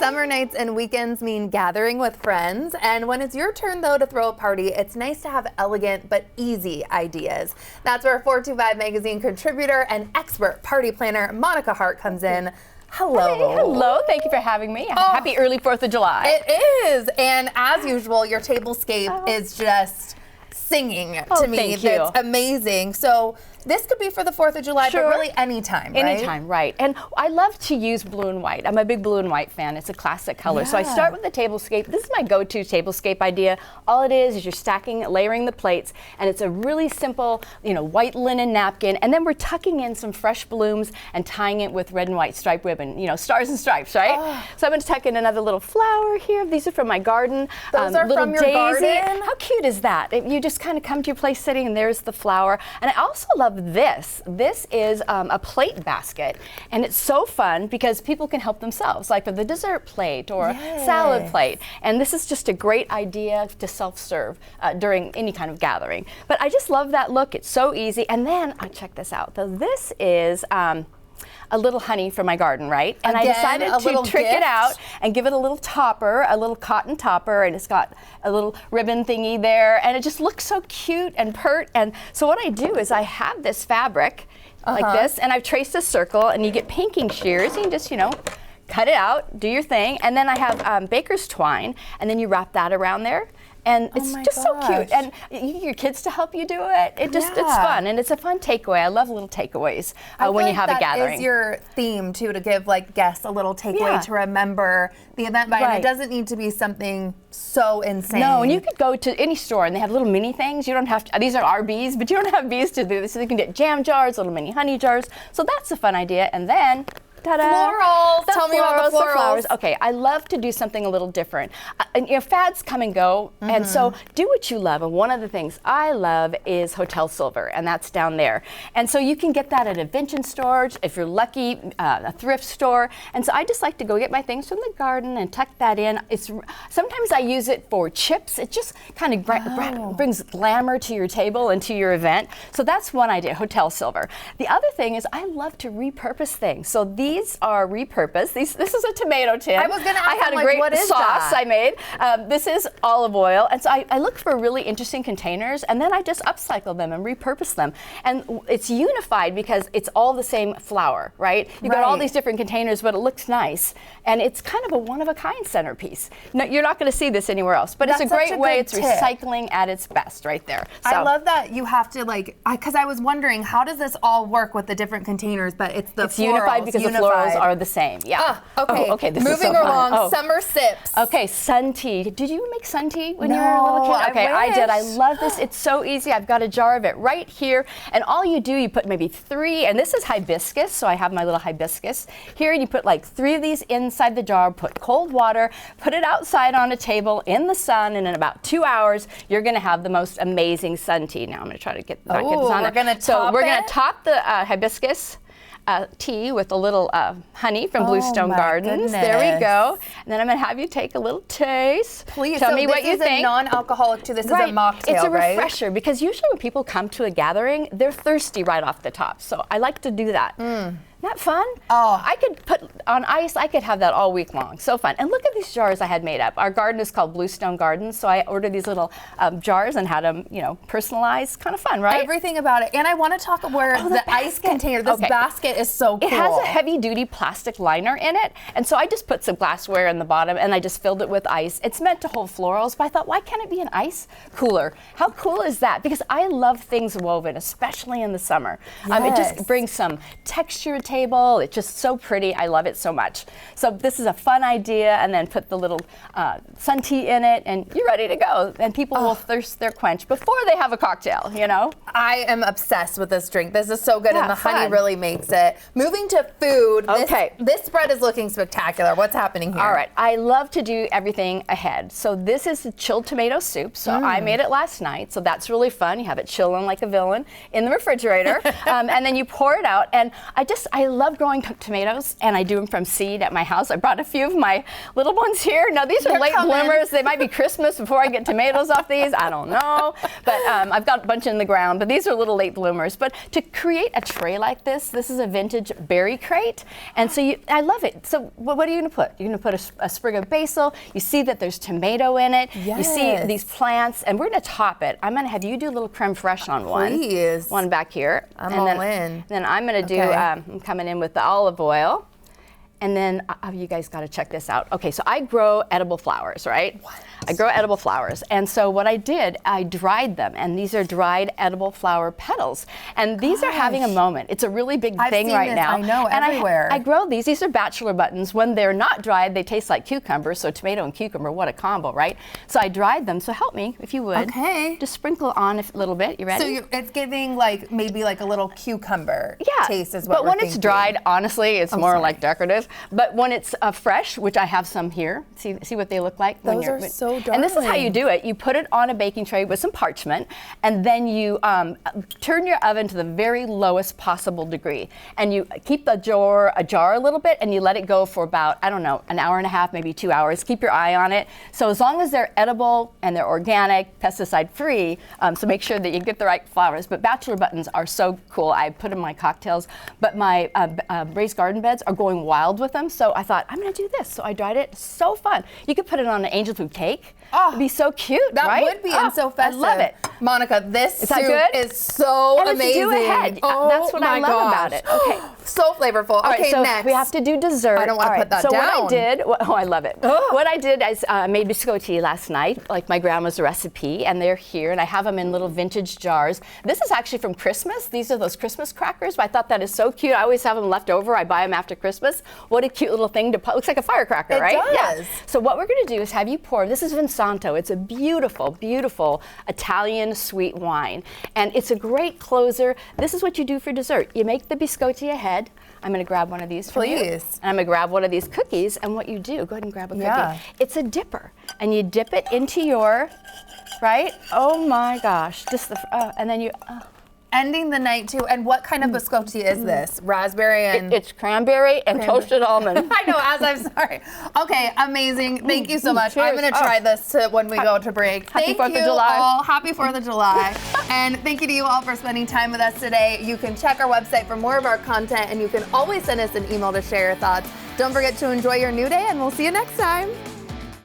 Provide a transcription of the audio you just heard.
Summer nights and weekends mean gathering with friends, and when it's your turn though to throw a party, it's nice to have elegant but easy ideas. That's where 425 magazine contributor and expert party planner Monica Hart comes in. Hello. Hey, hello. Thank you for having me. Happy early 4th of July. It is, and as usual, your tablescape is just singing to me. That's amazing. So this could be for the 4th of July, but really anytime, right? Anytime, right. And I love to use blue and white. I'm a big blue and white fan. It's a classic color. So I start with the tablescape. This is my go-to tablescape idea. All it is you're stacking, layering the plates, and it's a really simple, white linen napkin, and then we're tucking in some fresh blooms and tying it with red and white striped ribbon, stars and stripes, right? Oh. So I'm going to tuck in another little flower here. These are from my garden. Those are little from your daisy. garden? How cute is that? You just kind of come to your place sitting, and there's the flower. And I also love this. This is a plate basket, and it's so fun because people can help themselves, like with the dessert plate or salad plate. And this is just a great idea to self-serve during any kind of gathering. But I just love that look. It's so easy. And then, check this out. So this is a little honey from my garden, right? And I decided to trick it out and give it a little topper, a little cotton topper, and it's got a little ribbon thingy there, and it just looks so cute and pert. And so what I do is I have this fabric like this, and I've traced a circle, and you get pinking shears. You can just, cut it out, do your thing, and then I have baker's twine, and then you wrap that around there. And it's just so cute. And you get your kids to help you do it. It's fun, and it's a fun takeaway. I love little takeaways when you have a gathering. That is your theme, too, to give guests a little takeaway to remember the event by. And it doesn't need to be something so insane. No, and you could go to any store, and they have little mini things. You don't have to, these are our bees, but you don't have bees to do this. So you can get jam jars, little mini honey jars. So that's a fun idea. And then, ta-da. Florals. Tell me about the florals. Okay, I love to do something a little different. Fads come and go, and so do what you love. And one of the things I love is hotel silver, and that's down there. And so you can get that at a vintage store, if you're lucky, a thrift store. And so I just like to go get my things from the garden and tuck that in. Sometimes I use it for chips. It just kind of brings glamour to your table and to your event. So that's one idea, hotel silver. The other thing is I love to repurpose things. So these are repurposed. This is a tomato tin. I was going to ask, I had a great sauce I made. This is olive oil. And so I look for really interesting containers, and then I just upcycle them and repurpose them. And it's unified because it's all the same flour, right? You've got all these different containers, but it looks nice. And it's kind of a one-of-a-kind centerpiece. No, you're not going to see this anywhere else, but it's a great way. It's recycling at its best right there. So. I love that you have to, because I was wondering, how does this all work with the different containers, but it's the florals. It's unified because the florals are the same. Yeah. Okay. This Moving is so along, fun. summer sips. Okay, sun tea. Did you make sun tea when you were a little kid? Okay, I did. I love this. It's so easy. I've got a jar of it right here, and all you do, you put maybe 3, and this is hibiscus, so I have my little hibiscus here. You put 3 of these inside the jar, put cold water, put it outside on a table in the sun, and in about 2 hours, you're going to have the most amazing sun tea. Now I'm going to try to get this on. We're going to top the hibiscus tea with a little honey from Bluestone Gardens. There we go. And then I'm going to have you take a little taste. Please. Tell me what you think. This is a non-alcoholic too. This is a mocktail, It's a refresher because usually when people come to a gathering, they're thirsty right off the top. So I like to do that. Isn't that fun? Oh. I could put on ice, I could have that all week long. So fun. And look at these jars I had made up. Our garden is called Bluestone Gardens, so I ordered these little jars and had them, personalized. Kind of fun, right? Everything about it. And I want to talk where the ice container, this basket is so cool. It has a heavy-duty plastic liner in it, and so I just put some glassware in the bottom, and I just filled it with ice. It's meant to hold florals, but I thought, why can't it be an ice cooler? How cool is that? Because I love things woven, especially in the summer. It just brings some texture to the table. It's just so pretty. I love it so much. So this is a fun idea, and then put the little sun tea in it, and you're ready to go. And people will thirst their quench before they have a cocktail, I am obsessed with this drink. This is so good, and the honey really makes it. Moving to food, this spread is looking spectacular. What's happening here? All right, I love to do everything ahead. So this is the chilled tomato soup. So I made it last night, so that's really fun. You have it chilling like a villain in the refrigerator, and then you pour it out. And I I love growing tomatoes, and I do them from seed at my house. I brought a few of my little ones here. Now, these are late bloomers. They might be Christmas before I get tomatoes off these. I don't know. But I've got a bunch in the ground, but these are little late bloomers. But to create a tray like this is a vintage berry crate. And so I love it. So what are you going to put? You're going to put a sprig of basil. You see that there's tomato in it. Yes. You see these plants, and we're going to top it. I'm going to have you do a little creme fraiche on one. Please. One back here. I'm all in. Then I'm going to do, I'm coming in with the olive oil. And then you guys got to check this out. Okay, so I grow edible flowers, right? What? I grow edible flowers. And so what I did, I dried them. And these are dried edible flower petals. And these are having a moment. It's a really big thing right now. I know, and everywhere. I grow these. These are bachelor buttons. When they're not dried, they taste like cucumbers. So tomato and cucumber, what a combo, right? So I dried them. So help me, if you would. Okay. Just sprinkle on a little bit. You ready? So it's giving like maybe like a little cucumber taste is what but we're when thinking. it's dried, honestly, it's more like decorative. But when it's fresh, which I have some here, see what they look like? Those are so darling. And this is how you do it. You put it on a baking tray with some parchment, and then you turn your oven to the very lowest possible degree. And you keep the jar a little bit, and you let it go for about, I don't know, an hour and a half, maybe 2 hours. Keep your eye on it. So as long as they're edible and they're organic, pesticide-free, so make sure that you get the right flowers. But bachelor buttons are so cool. I put them in my cocktails, but my raised garden beds are going wild with them. So I thought, I'm going to do this. So I dried it. So fun. You could put it on an angel food cake. Oh, it'd be so cute, that right? Would be, and so festive. I love it. Monica, this soup is and so amazing. And do ahead. Oh, that's what I love about it. Okay. So flavorful. All okay, right, so next. we have to do dessert. I don't want to put that down. down. What I did, I love it. What I did is made biscotti last night, like my grandma's recipe, and they're here, and I have them in little vintage jars. This is actually from Christmas. These are those Christmas crackers. I thought that is so cute. I always have them left over. I buy them after Christmas. What a cute little thing to put. Looks like a firecracker, right? It does. Yeah. So what we're going to do is have you pour. This is Vinsanto. It's a beautiful, beautiful Italian sweet wine, and it's a great closer. This is what you do for dessert. You make the biscotti ahead. I'm going to grab one of these for you. Please. And I'm going to grab one of these cookies, and what you do, go ahead and grab a cookie. Yeah. It's a dipper, and you dip it into your, right? Oh my gosh, just the, and then you. Ending the night too. And what kind of biscotti is this? Raspberry and it's cranberry and toasted almond. I know, as I'm sorry. Okay, amazing. Thank you so much. Cheers. I'm going to try this when we go to break. Happy Thank 4th of you July. all. Happy 4th of July. And thank you to you all for spending time with us today. You can check our website for more of our content, and you can always send us an email to share your thoughts. Don't forget to enjoy your new day, and we'll see you next time.